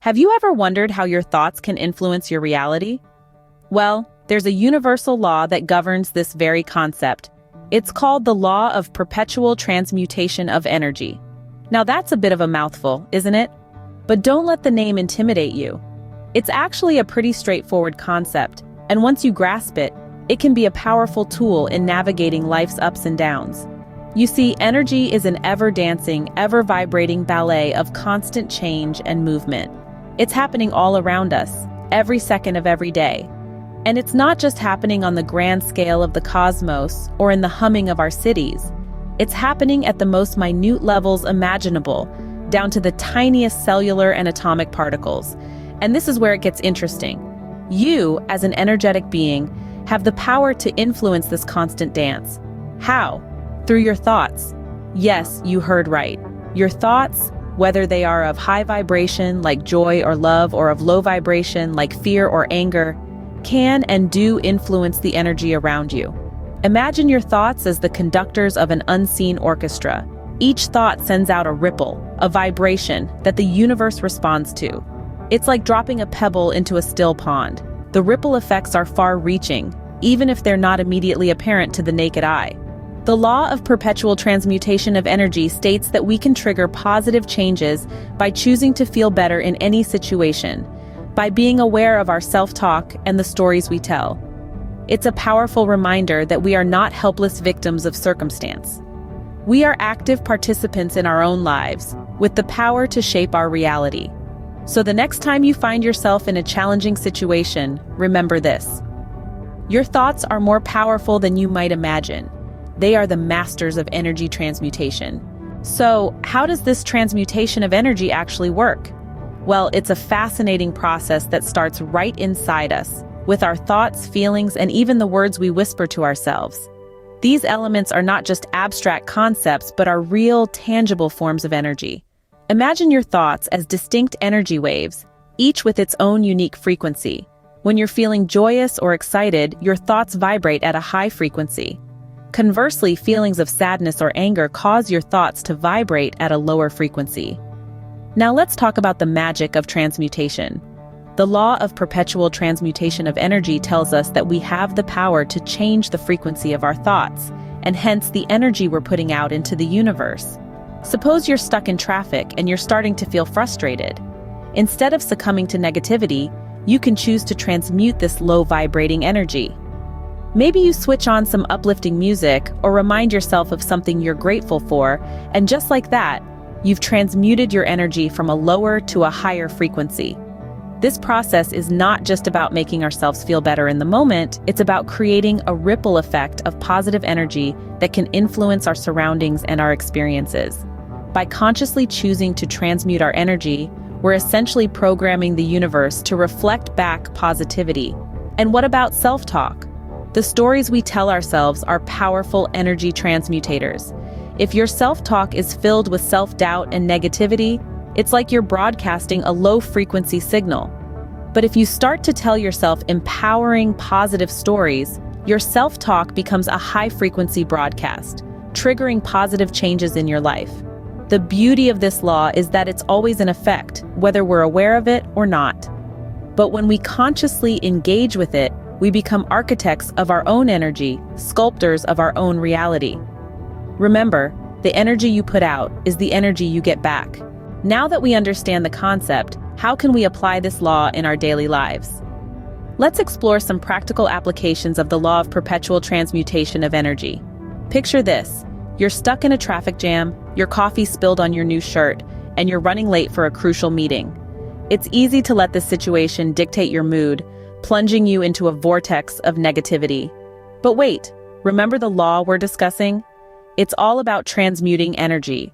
Have you ever wondered how your thoughts can influence your reality? Well, there's a universal law that governs this very concept. It's called the law of perpetual transmutation of energy. Now that's a bit of a mouthful, isn't it? But don't let the name intimidate you. It's actually a pretty straightforward concept, and once you grasp it, it can be a powerful tool in navigating life's ups and downs. You see, energy is an ever-dancing, ever-vibrating ballet of constant change and movement. It's happening all around us, every second of every day. And it's not just happening on the grand scale of the cosmos or in the humming of our cities. It's happening at the most minute levels imaginable, down to the tiniest cellular and atomic particles. And this is where it gets interesting. You, as an energetic being, have the power to influence this constant dance. How? Through your thoughts. Yes, you heard right. Your thoughts, whether they are of high vibration like joy or love, or of low vibration like fear or anger, can and do influence the energy around you. Imagine your thoughts as the conductors of an unseen orchestra. Each thought sends out a ripple, a vibration that the universe responds to. It's like dropping a pebble into a still pond. The ripple effects are far-reaching, even if they're not immediately apparent to the naked eye. The law of perpetual transmutation of energy states that we can trigger positive changes by choosing to feel better in any situation, by being aware of our self-talk and the stories we tell. It's a powerful reminder that we are not helpless victims of circumstance. We are active participants in our own lives, with the power to shape our reality. So the next time you find yourself in a challenging situation, remember this. Your thoughts are more powerful than you might imagine. They are the masters of energy transmutation. So, how does this transmutation of energy actually work? Well, it's a fascinating process that starts right inside us, with our thoughts, feelings, and even the words we whisper to ourselves. These elements are not just abstract concepts, but are real, tangible forms of energy. Imagine your thoughts as distinct energy waves, each with its own unique frequency. When you're feeling joyous or excited, your thoughts vibrate at a high frequency. Conversely, feelings of sadness or anger cause your thoughts to vibrate at a lower frequency. Now let's talk about the magic of transmutation. The law of perpetual transmutation of energy tells us that we have the power to change the frequency of our thoughts, and hence the energy we're putting out into the universe. Suppose you're stuck in traffic and you're starting to feel frustrated. Instead of succumbing to negativity, you can choose to transmute this low-vibrating energy. Maybe you switch on some uplifting music or remind yourself of something you're grateful for, and just like that, you've transmuted your energy from a lower to a higher frequency. This process is not just about making ourselves feel better in the moment, it's about creating a ripple effect of positive energy that can influence our surroundings and our experiences. By consciously choosing to transmute our energy, we're essentially programming the universe to reflect back positivity. And what about self-talk? The stories we tell ourselves are powerful energy transmutators. If your self-talk is filled with self-doubt and negativity, it's like you're broadcasting a low-frequency signal. But if you start to tell yourself empowering, positive stories, your self-talk becomes a high-frequency broadcast, triggering positive changes in your life. The beauty of this law is that it's always in effect, whether we're aware of it or not. But when we consciously engage with it, we become architects of our own energy, sculptors of our own reality. Remember, the energy you put out is the energy you get back. Now that we understand the concept, how can we apply this law in our daily lives? Let's explore some practical applications of the law of perpetual transmutation of energy. Picture this. You're stuck in a traffic jam, your coffee spilled on your new shirt, and you're running late for a crucial meeting. It's easy to let this situation dictate your mood, plunging you into a vortex of negativity. But wait, remember the law we're discussing? It's all about transmuting energy.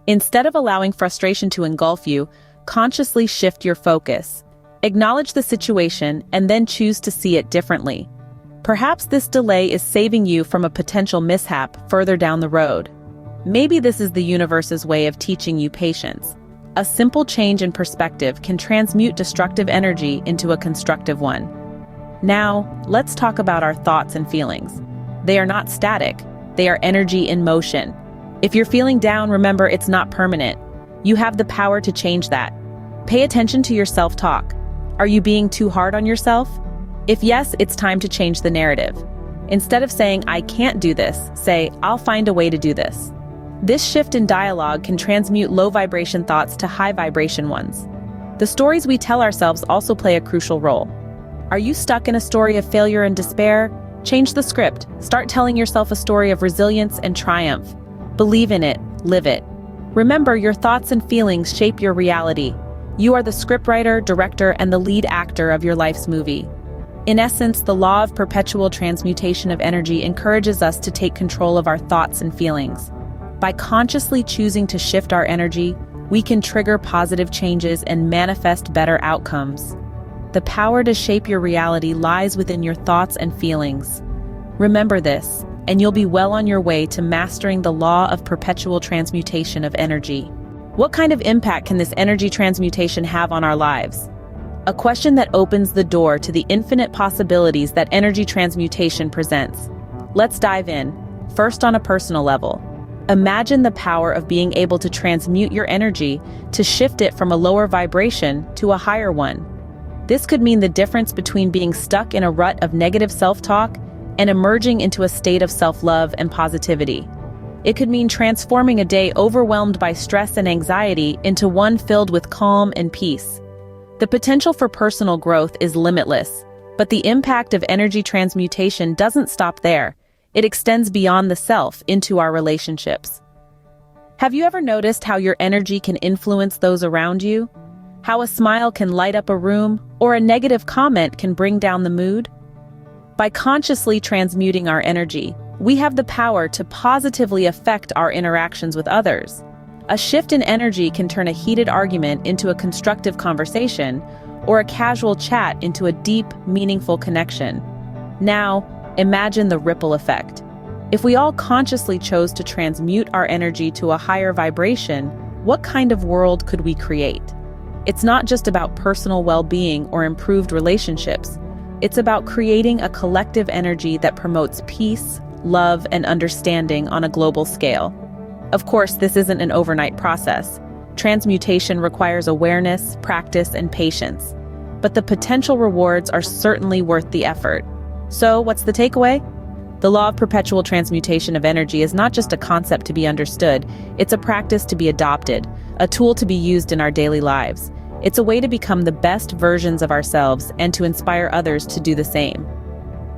Instead of allowing frustration to engulf you, consciously shift your focus. Acknowledge the situation and then choose to see it differently. Perhaps this delay is saving you from a potential mishap further down the road. Maybe this is the universe's way of teaching you patience. A simple change in perspective can transmute destructive energy into a constructive one. Now, let's talk about our thoughts and feelings. They are not static, they are energy in motion. If you're feeling down, remember it's not permanent. You have the power to change that. Pay attention to your self-talk. Are you being too hard on yourself? If yes, it's time to change the narrative. Instead of saying, "I can't do this," say, "I'll find a way to do this." This shift in dialogue can transmute low-vibration thoughts to high-vibration ones. The stories we tell ourselves also play a crucial role. Are you stuck in a story of failure and despair? Change the script. Start telling yourself a story of resilience and triumph. Believe in it, live it. Remember, your thoughts and feelings shape your reality. You are the scriptwriter, director, and the lead actor of your life's movie. In essence, the law of perpetual transmutation of energy encourages us to take control of our thoughts and feelings. By consciously choosing to shift our energy, we can trigger positive changes and manifest better outcomes. The power to shape your reality lies within your thoughts and feelings. Remember this, and you'll be well on your way to mastering the law of perpetual transmutation of energy. What kind of impact can this energy transmutation have on our lives? A question that opens the door to the infinite possibilities that energy transmutation presents. Let's dive in. First, on a personal level. Imagine the power of being able to transmute your energy to shift it from a lower vibration to a higher one. This could mean the difference between being stuck in a rut of negative self-talk and emerging into a state of self-love and positivity. It could mean transforming a day overwhelmed by stress and anxiety into one filled with calm and peace. The potential for personal growth is limitless, but the impact of energy transmutation doesn't stop there. It extends beyond the self into our relationships. Have you ever noticed how your energy can influence those around you? How a smile can light up a room, or a negative comment can bring down the mood? By consciously transmuting our energy, we have the power to positively affect our interactions with others. A shift in energy can turn a heated argument into a constructive conversation, or a casual chat into a deep, meaningful connection. Now, imagine the ripple effect. If we all consciously chose to transmute our energy to a higher vibration, what kind of world could we create? It's not just about personal well-being or improved relationships. It's about creating a collective energy that promotes peace, love, and understanding on a global scale. Of course, this isn't an overnight process. Transmutation requires awareness, practice, and patience. But the potential rewards are certainly worth the effort. So, what's the takeaway? The law of perpetual transmutation of energy is not just a concept to be understood, it's a practice to be adopted, a tool to be used in our daily lives. It's a way to become the best versions of ourselves and to inspire others to do the same.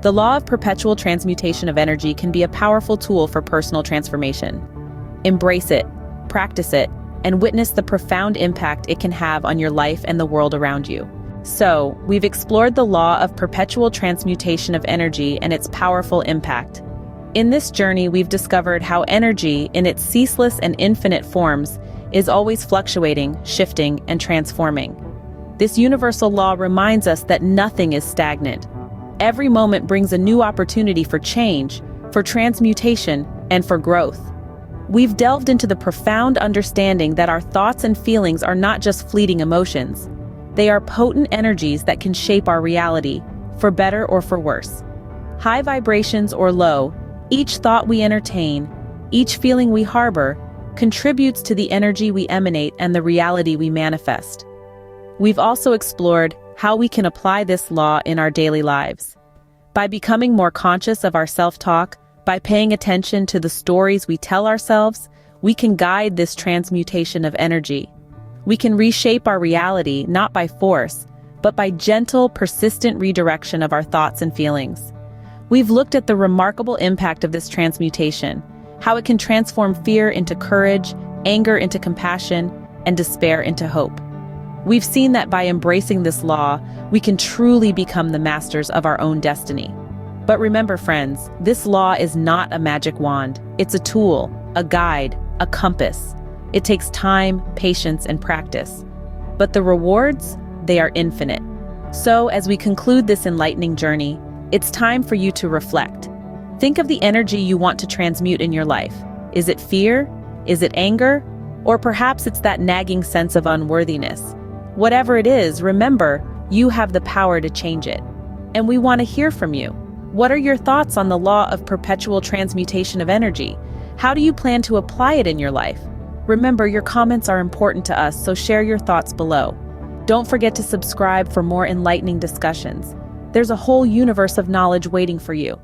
The law of perpetual transmutation of energy can be a powerful tool for personal transformation. Embrace it, practice it, and witness the profound impact it can have on your life and the world around you. So, we've explored the law of perpetual transmutation of energy and its powerful impact. In this journey, we've discovered how energy, in its ceaseless and infinite forms, is always fluctuating, shifting, and transforming. This universal law reminds us that nothing is stagnant. Every moment brings a new opportunity for change, for transmutation, and for growth. We've delved into the profound understanding that our thoughts and feelings are not just fleeting emotions. They are potent energies that can shape our reality, for better or for worse. High vibrations or low, each thought we entertain, each feeling we harbor, contributes to the energy we emanate and the reality we manifest. We've also explored how we can apply this law in our daily lives. By becoming more conscious of our self-talk, by paying attention to the stories we tell ourselves, we can guide this transmutation of energy. We can reshape our reality not by force, but by gentle, persistent redirection of our thoughts and feelings. We've looked at the remarkable impact of this transmutation, how it can transform fear into courage, anger into compassion, and despair into hope. We've seen that by embracing this law, we can truly become the masters of our own destiny. But remember, friends, this law is not a magic wand. It's a tool, a guide, a compass. It takes time, patience, and practice. But the rewards, they are infinite. So, as we conclude this enlightening journey, it's time for you to reflect. Think of the energy you want to transmute in your life. Is it fear? Is it anger? Or perhaps it's that nagging sense of unworthiness. Whatever it is, remember, you have the power to change it. And we want to hear from you. What are your thoughts on the law of perpetual transmutation of energy? How do you plan to apply it in your life? Remember, your comments are important to us, so share your thoughts below. Don't forget to subscribe for more enlightening discussions. There's a whole universe of knowledge waiting for you.